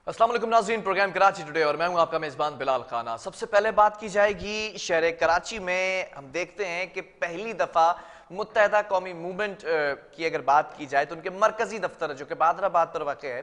अस्सलाम वालेकुम नाज़रीन, प्रोग्राम कराची टुडे और मैं हूं आपका मेज़बान बिलाल खाना। सबसे पहले बात की जाएगी शहर कराची में। हम देखते हैं कि पहली दफ़ा मुत्तहदा कौमी मूवमेंट की अगर बात की जाए तो उनके मरकजी दफ्तर जो कि बादराबाद पर वाक़ है,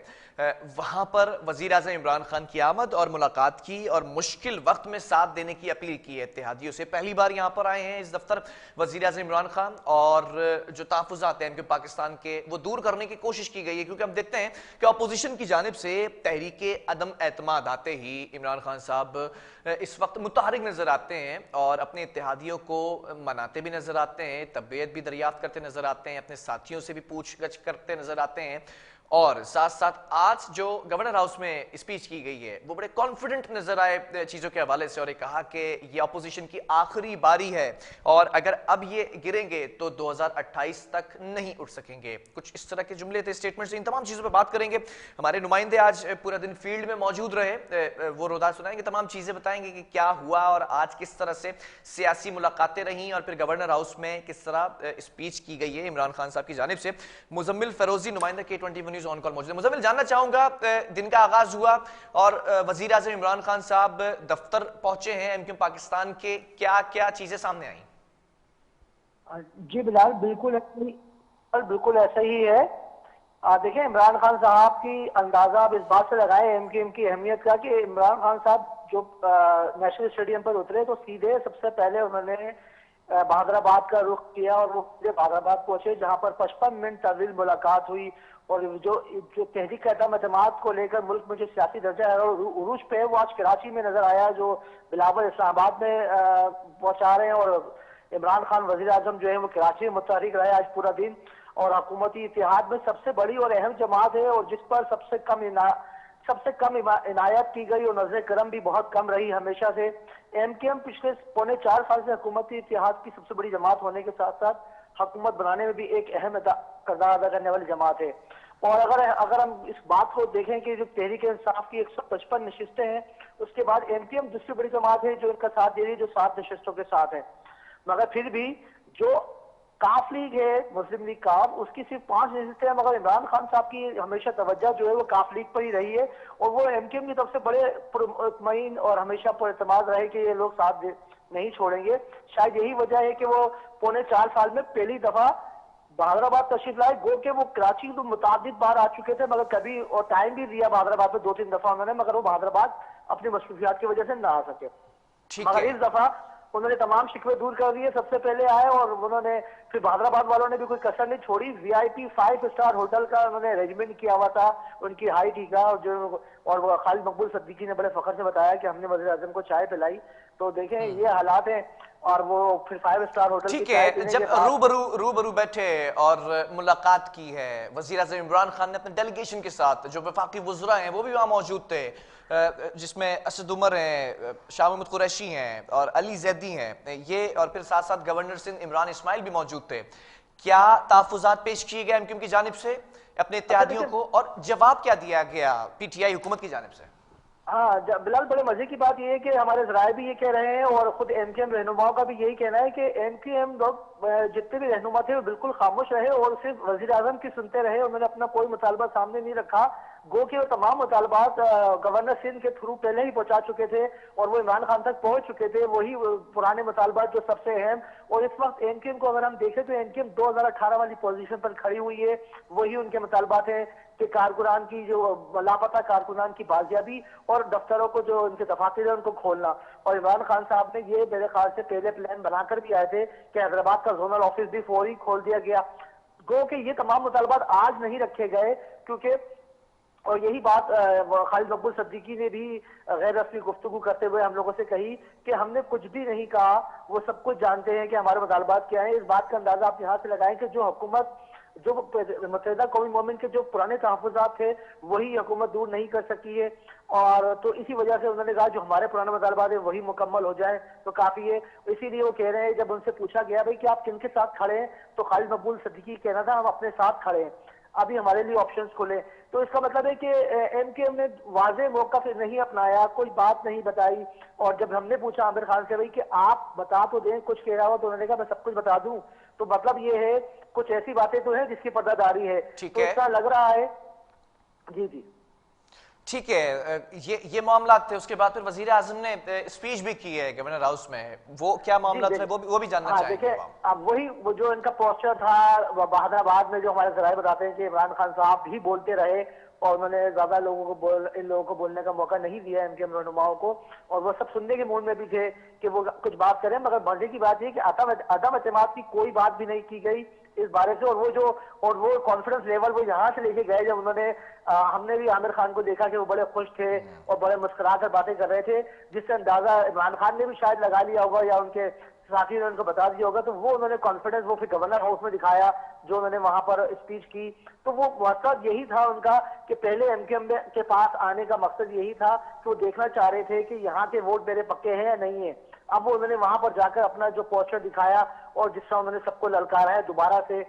वहाँ पर वज़ीर आज़म इमरान खान की आमद और मुलाकात की और मुश्किल वक्त में साथ देने की अपील की है इत्तेहादियों से। पहली बार यहाँ पर आए हैं इस दफ्तर वज़ीर आज़म इमरान खान, और जो तहफ़्फ़ुज़ात हैं इनके पाकिस्तान के वो दूर करने की कोशिश की गई है, क्योंकि हम देखते हैं कि अपोजिशन की जानिब से तहरीक अदम एतमाद आते ही इमरान खान साहब इस वक्त मुतहरिक नजर आते हैं और अपने इत्तेहादियों को मनाते भी नजर आते हैं, तबीयत भी दरियाफ्त करते नजर आते हैं, अपने साथियों से भी पूछगछ करते नजर आते हैं। और साथ साथ आज जो गवर्नर हाउस में स्पीच की गई है वो बड़े कॉन्फिडेंट नजर आए चीजों के हवाले से, और कहा कि ये अपोजिशन की आखिरी बारी है और अगर अब ये गिरेंगे तो 2028 तक नहीं उठ सकेंगे। कुछ इस तरह के जुमले थे, स्टेटमेंट्स। इन तमाम चीजों पर बात करेंगे। हमारे नुमाइंदे आज पूरा दिन फील्ड में मौजूद रहे, वो रोदा सुनाएंगे, तमाम चीजें बताएंगे कि क्या हुआ और आज किस तरह से सियासी मुलाकातें रहीं और फिर गवर्नर हाउस में किस तरह स्पीच की गई है इमरान खान साहब की जानिब से। मुजम्मिल फेरोजी नुमाइंदा K21 न्यूज़ ऑन कॉल मौजूद है। मुजम्मिल, जानना चाहूंगा, दिन का आगाज हुआ और वजीर आजम इमरान खान साहब दफ्तर पहुंचे हैं एमक्यूएम पाकिस्तान के, क्या क्या चीजें सामने आई? जी बिलाल, बिल्कुल ऐसा ही है। देखिए, इमरान खान साहब की अंदाजा आप इस बात से लगाएं एमकेएम की अहमियत का कि इमरान खान साहब जो नेशनल स्टेडियम पर उतरे तो सीधे सबसे पहले उन्होंने बहादराबाद का रुख किया और वो सीधे बहादराबाद पहुंचे, जहां पर 55 मिनट तवील मुलाकात हुई। और जो जो तहरीक अदम एतमाद को लेकर मुल्क में जो सियासी दर्जा है और उरूज पे है, वो आज कराची में नजर आया, जो बिलावल इस्लामाबाद में पहुंचा रहे हैं। और इमरान खान वजीर आजम जो है वो कराची में मुतहरिक रहे आज पूरा दिन। और हुकूमती इत्तेहाद में सबसे बड़ी और अहम जमात है और जिस पर सबसे कम इनायत की गई और नजर करम भी बहुत कम रही हमेशा से। एमकेएम पिछले पौने 4 साल से हुकूमती इत्तेहाद की सबसे बड़ी जमात होने के साथ साथ हुकूमत बनाने में भी एक अहम किरदार अदा करने वाली जमात है। और अगर हम इस बात को देखें कि जो तहरीक इंसाफ की 155 नशिस्तें हैं, उसके बाद एमकेएम दूसरी बड़ी जमात है जो इनका साथ दे रही है, जो 7 नशिस्तों के साथ है। मगर फिर भी जो काफ लीग है, मुस्लिम लीग काफ, उसकी सिर्फ 5 नशिस्तें हैं। मगर इमरान खान साहब की हमेशा तवज्जो जो है वो काफ लीग पर ही रही है और वो एमकेएम की तरफ से बड़े मुतमईन और हमेशा पुरएतमाद रहे कि ये लोग साथ नहीं छोड़ेंगे। शायद यही वजह है कि वो पौने 4 साल में पहली दफा बहादराबाद तशरीफ लाए। गो के वो कराची तो मुताबिद बार आ चुके थे, मगर कभी और टाइम भी दिया बहादराबाद में 2-3 दफा उन्होंने, मगर वो बहादराबाद अपनी मसरूफियात की वजह से ना आ सके। मगर इस दफा उन्होंने तमाम शिकवे दूर कर दिए, सबसे पहले आए और उन्होंने फिर हैदराबाद वालों ने भी कोई कसर नहीं छोड़ी। वीआईपी 5 स्टार होटल का उन्होंने अरेंजमेंट किया हुआ था, उनकी हाई टी का, और वो खालिद मकबूल सिद्दीकी ने बड़े फखर से बताया कि हमने वज़ीर आज़म को चाय पिलाई। तो देखें ये हालात हैं। और वो फिर 5 स्टार होटल ठीक है, जब रूबरू बैठे और मुलाकात की है वज़ीर आज़म इमरान खान ने अपने डेलीगेशन के साथ, जो वफाकी वज़रा हैं वो भी वहाँ मौजूद थे, जिसमें असद उमर हैं, शाह महमूद कुरैशी हैं और अली जैदी हैं, ये और फिर साथ साथ गवर्नर सिंध इमरान इस्माइल भी मौजूद थे। क्या तहफ़्फ़ुज़ात पेश किए गए एमक्यूएम की जानिब से अपने इत्तेहादियों को, और जवाब क्या दिया गया पीटीआई हुकूमत की जानिब से? हाँ बिलाल, बड़े मजे की बात यह है कि हमारे जराये भी ये कह रहे हैं और खुद एमकेएम रहनुमाओं का भी यही कहना है कि एमकेएम लोग जितने भी रहनुमा थे वो बिल्कुल खामोश रहे और सिर्फ वजीर आजम की सुनते रहे। उन्होंने अपना कोई मुतालबा सामने नहीं रखा। गो के वो तमाम मुतालबात गवर्नर सिंध के थ्रू पहले ही पहुंचा चुके थे और वो इमरान खान तक पहुंच चुके थे, वही पुराने मुतालबात जो सबसे अहम। और इस वक्त एमकेएम को अगर हम देखें तो एमकेएम 2018 वाली पोजीशन पर खड़ी हुई है। वही उनके मुतालबात है कि कारकुनान की जो लापता कारकुनान की बाजियाबी और दफ्तरों को जो उनके दफातर है उनको खोलना। और इमरान खान साहब ने ये मेरे ख्याल से पहले प्लान बनाकर भी आए थे कि हैदराबाद का जोनल ऑफिस भी फौरी खोल दिया गया। गो के ये तमाम मुतालबात आज नहीं रखे गए क्योंकि, और यही बात खालिद मकबूल सिद्दीकी ने भी गैर रस्मी गुफ्तगू करते हुए हम लोगों से कही कि हमने कुछ भी नहीं कहा, वो सब कुछ जानते हैं कि हमारे मुतालबात क्या है। इस बात का अंदाजा आप यहाँ से लगाएं कि जो हुकूमत, जो मुत्तहिदा कौमी मोमेंट के जो पुराने तहफ़्फ़ुज़ात थे वही हुकूमत दूर नहीं कर सकी है। और तो इसी वजह से उन्होंने कहा जो हमारे पुराने मुतालबात है वही मुकम्मल हो जाए तो काफी है। इसीलिए वो कह रहे हैं, जब उनसे पूछा गया भाई कि आप किनके साथ खड़े हैं, तो खालिद मकबूल सिद्दीकी कहना था हम अपने साथ खड़े हैं, अभी हमारे लिए ऑप्शंस खुले। तो इसका मतलब है कि एमकेएम ने वाज़ेह मौका फिर नहीं अपनाया, कोई बात नहीं बताई। और जब हमने पूछा आमिर खान से भाई कि आप बता तो दें कुछ कह रहा हो, तो उन्होंने कहा मैं सब कुछ बता दूं। तो मतलब ये है कुछ ऐसी बातें तो है जिसकी पर्दादारी है। तो इसका लग रहा है। जी जी ठीक है, ये मामला थे। उसके बाद फिर वजीर आजम ने स्पीच भी की है गवर्नर हाउस में, वो क्या मामला थे वो भी जानना चाहेंगे। देखिए, अब वही वो जो इनका पोस्टर था बहादुराबाद में, जो हमारे जराये बताते हैं कि इमरान खान साहब भी बोलते रहे और उन्होंने ज्यादा लोगों को इन लोगों को बोलने का मौका नहीं दिया इनके रहनुमाओं को, और वो सब सुनने के मूड में भी थे कि वो कुछ बात करें। मगर मजे की बात यह कि अदम एतमाद की कोई बात भी नहीं की गई इस बारे से। और वो कॉन्फिडेंस लेवल वो यहाँ से लेके गए जब उन्होंने हमने भी आमिर खान को देखा कि वो बड़े खुश थे और बड़े मुस्कुरा कर बातें कर रहे थे, जिससे अंदाजा इमरान खान ने भी शायद लगा लिया होगा या उनके साथी ने उनको बता दिया होगा। तो वो उन्होंने कॉन्फिडेंस वो फिर गवर्नर हाउस में दिखाया जो उन्होंने वहां पर स्पीच की। तो वो मकसद यही था उनका कि पहले एमकेएम के पास आने का मकसद यही था कि वो देखना चाह रहे थे कि यहाँ के वोट मेरे पक्के हैं या नहीं है। अब वो उन्होंने वहां पर जाकर अपना जो पोस्टर दिखाया और जिससे उन्होंने सबको ललकारा है दोबारा से,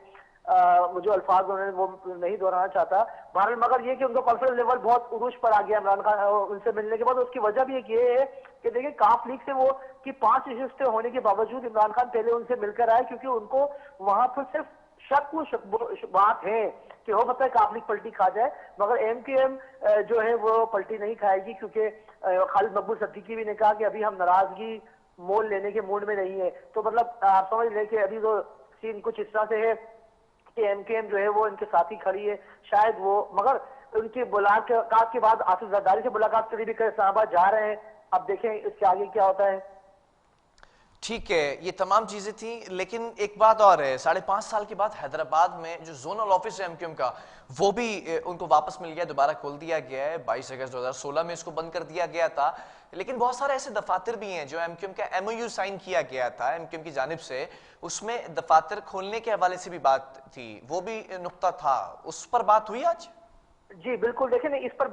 वो जो अल्फाज उन्होंने वो नहीं दोहराना चाहता बहरहाल, मगर ये कि उनका कॉन्फिडेंस लेवल बहुत उरूज पर आ गया इमरान खान उनसे मिलने के बाद। उसकी वजह भी एक ये है कि देखिए काफ लीग से वो कि 5 नशिस्तें होने के बावजूद इमरान खान पहले उनसे मिलकर आए, क्योंकि उनको वहां पर सिर्फ शक बात है कि हो सकता है काफ लीग पलटी खा जाए, मगर एमकेएम जो है वो पलटी नहीं खाएगी, क्योंकि खालिद मकबूल सिद्दीकी भी ने कहा कि अभी हम नाराजगी मोल लेने के मूड में नहीं है। तो मतलब आप समझ लें कि अभी तो सीन कुछ इस तरह से है कि एमकेएम जो है वो इनके साथ ही खड़ी है शायद वो, मगर उनकी मुलाकात के बाद आसिफ जरदारी से मुलाकात के लिए भी कई साहबाज जा रहे हैं। अब देखें इसके आगे क्या होता है। ठीक है, ये तमाम चीजें थी, लेकिन एक बात और है, 5.5 साल के बाद हैदराबाद में जो जोनल ऑफिस है एमक्यूएम का, वो भी उनको वापस मिल गया, दोबारा खोल दिया गया है। 22 अगस्त 2016 में इसको बंद कर दिया गया था, लेकिन बहुत सारे ऐसे दफातर भी हैं जो एमक्यूएम का एमओयू साइन किया गया था एमक्यूएम की जानिब से, उसमें दफातर खोलने के हवाले से भी बात थी, वो भी नुक्ता था, उस पर बात हुई आज? जी बिल्कुल, देखिए नहीं इस पर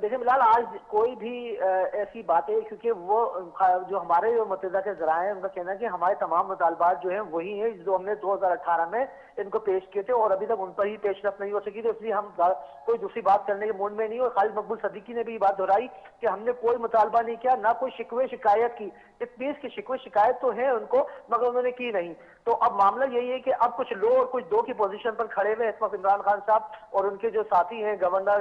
देखिए बिलाल, आज कोई भी ऐसी बातें, क्योंकि वो जो हमारे जो मुतहदा के जराए हैं उनका कहना है कि हमारे तमाम मुतालबात जो हैं वही हैं जो हमने 2018 में इनको पेश किए थे और अभी तक उन पर ही पेशरफ नहीं हो सकी, तो इसलिए हम कोई दूसरी बात करने के मूड में नहीं। और खालिद मकबूल सिद्दीकी ने भी ये बात दोहराई कि हमने कोई मुतालबा नहीं किया, ना कोई शिकवे शिकायत की। इस पीस की शिकवे शिकायत तो है उनको, मगर उन्होंने की नहीं। तो अब मामला यही है कि अब कुछ लो और कुछ दो की पोजीशन पर खड़े हुए इस वक्त इमरान खान साहब और उनके जो साथी हैं गवर्नर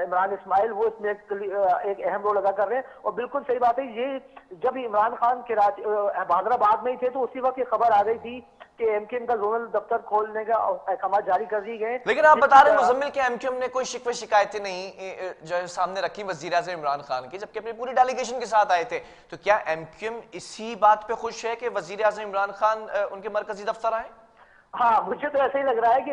इमरान इस्माइल, वो इसमें एक अहम रोल अदा कर रहे हैं। और बिल्कुल सही बात है, ये जब इमरान खान के बहादुराबाद में ही थे तो उसी वक्त ये खबर आ गई थी कि एमक्यूएम का जोनल दफ्तर खोलने का अहकाम जारी कर दिए गए। लेकिन आप बता रहे हैं मुजम्मिल के एमक्यूएम ने कोई शिकवे शिकायतें नहीं जो सामने रखी वजीर आज़म इमरान खान की, जबकि अपनी पूरी डेलीगेशन के साथ आए थे। तो क्या एमक्यूएम इसी बात पे खुश है कि वजीर आज़म इमरान खान उनके मरकजी दफ्तर आए? हाँ, मुझे तो ऐसा ही लग रहा है कि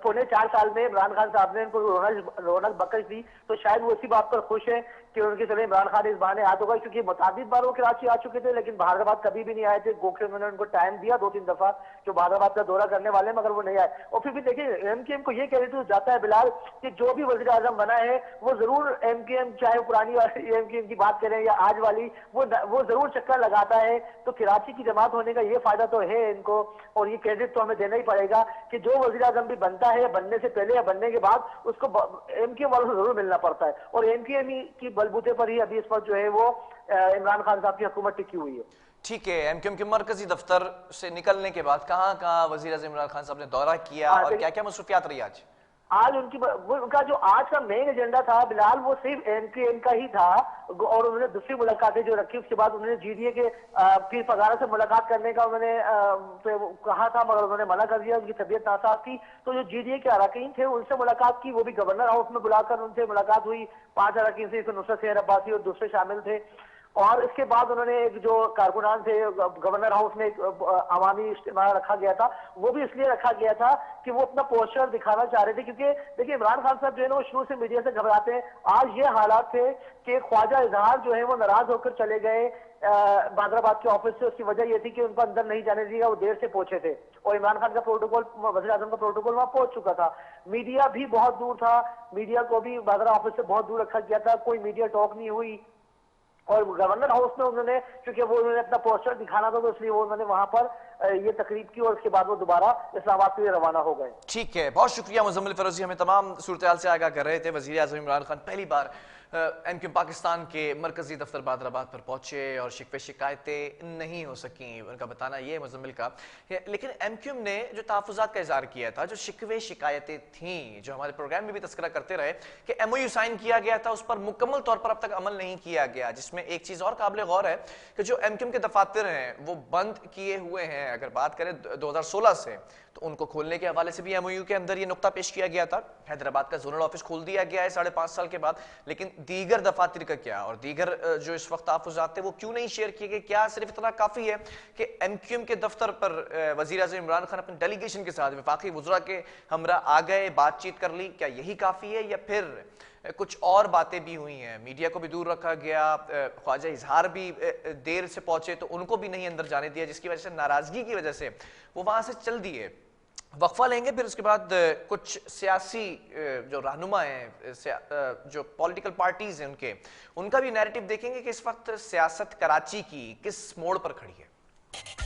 4.25 साल में इमरान खान साहब ने इनको रौनक बख्श दी, तो शायद वो इसी बात पर खुश है कि उनके चले इमरान खान इस बहाने हाथ होगा, क्योंकि मुताबिक बार वो कराची आ चुके थे लेकिन बहादुराबाद कभी भी नहीं आए थे। गोखले उन्होंने उनको टाइम दिया 2-3 दफा जो बहादुराबाद का दौरा करने वाले, मगर वो नहीं आए। और फिर भी देखिए एमक्यूएम को ये क्रेडिट जाता है बिलाल कि जो भी वजीर आजम बना है वो जरूर एमक्यूएम, चाहे पुरानी एमक्यूएम की बात करें या आज वाली, वो जरूर चक्कर लगाता है। तो कराची की जमात होने का ये फायदा तो है इनको, और ये क्रेडिट तो हमें देना ही पड़ेगा कि जो वजीर आजम भी बनता है, बनने से पहले या बनने के बाद, उसको एमक्यूएम वालों से जरूर मिलना पड़ता है। और एमक्यूएम की बलबूते पर ही अभी इस वक्त जो है वो इमरान खान साहब की हुकूमत टिकी हुई है। ठीक है, एमक्यूएम के मरकजी दफ्तर से निकलने के बाद कहाँ कहाँ वजीर आज़म इमरान खान साहब ने दौरा किया और क्या क्या मसरूफियात रही आज उनका जो आज का मेन एजेंडा था बिलाल, वो सिर्फ एमक्यूएम का ही था। और उन्होंने दूसरी मुलाकातें जो रखी, उसके बाद उन्होंने जीडीए के पीर पगारा से मुलाकात करने का उन्होंने कहा था, मगर उन्होंने मना कर दिया, उनकी तबीयत नासाज थी। तो जो जीडीए के अरकान थे उनसे मुलाकात की, वो भी गवर्नर हाउस में बुलाकर उनसे मुलाकात हुई। 5 अरकान से नुसरत सेहर अब्बासी और दूसरे शामिल थे। और इसके बाद उन्होंने एक जो कारकुनान थे गवर्नर हाउस में एक अवामी इज्तिमा रखा गया था, वो भी इसलिए रखा गया था कि वो अपना पोस्टर दिखाना चाह रहे थे, क्योंकि देखिए इमरान खान साहब जो है ना वो शुरू से मीडिया से घबराते हैं। आज ये हालात थे कि ख्वाजा इजहार जो है वो नाराज होकर चले गए बहादुराबाद के ऑफिस से। उसकी वजह ये थी कि उनको अंदर नहीं जाने दिया, वो देर से पहुंचे थे और इमरान खान का प्रोटोकॉल, वज़ीर आज़म का प्रोटोकॉल वहां पहुंच चुका था। मीडिया भी बहुत दूर था, मीडिया को भी बहादुरा ऑफिस से बहुत दूर रखा गया था, कोई मीडिया टॉक नहीं हुई। और गवर्नर हाउस में उन्होंने, क्योंकि वो उन्होंने अपना पोस्टर दिखाना था, तो इसलिए वो उन्होंने वहां पर ये तकरीब की और उसके बाद वो दोबारा इस्लामाबाद के लिए रवाना हो गए। ठीक है, बहुत शुक्रिया मुजम्मिल फरोजी, हमें तमाम सूरत हाल से आगाह कर रहे थे। वज़ीर आज़म इमरान खान पहली बार एमक्यूएम पाकिस्तान के मरकजी दफ्तर बादराबाद पर पहुंचे और शिकवे शिकायतें नहीं हो सकी, उनका बताना ये मुजम्मिल का। लेकिन एमक्यूएम ने जो तहफ़्फ़ुज़ात का इज़हार किया था, जो शिकवे शिकायतें थीं, जो हमारे प्रोग्राम में भी तस्करा करते रहे कि एमओयू साइन किया गया था, उस पर मुकम्मल तौर पर अब तक अमल नहीं किया गया, जिसमें एक चीज़ और काबिल गौर है कि जो एमक्यूएम के दफातर हैं वो बंद किए हुए हैं। अगर बात करें 2016 से, तो उनको खोलने के हवाले से भी एमओयू के अंदर ये नुक्ता पेश किया गया था। हैदराबाद का जोनल ऑफिस खोल दिया गया है 5.5 साल के बाद, लेकिन दीगर दफातर का क्या और दीगर जो इस वक्त तहफ़्फ़ुज़ात थे वो क्यों नहीं शेयर किए गए? क्या सिर्फ इतना काफ़ी है कि एमक्यूएम के दफ्तर पर वज़ीर आज़म इमरान खान अपने डेलीगेशन के साथ वफाकी वज़रा के हमरा आ गए, बातचीत कर ली, क्या यही काफ़ी है या फिर कुछ और बातें भी हुई हैं? मीडिया को भी दूर रखा गया, ख्वाजा इजहार भी देर से पहुंचे तो उनको भी नहीं अंदर जाने दिया, जिसकी वजह से नाराजगी की वजह से वो वहां से चल दिए। वक्फा लेंगे, फिर उसके बाद कुछ सियासी जो रहनुमा हैं, जो पॉलिटिकल पार्टीज हैं, उनका भी नैरेटिव देखेंगे कि इस वक्त सियासत कराची की किस मोड़ पर खड़ी है।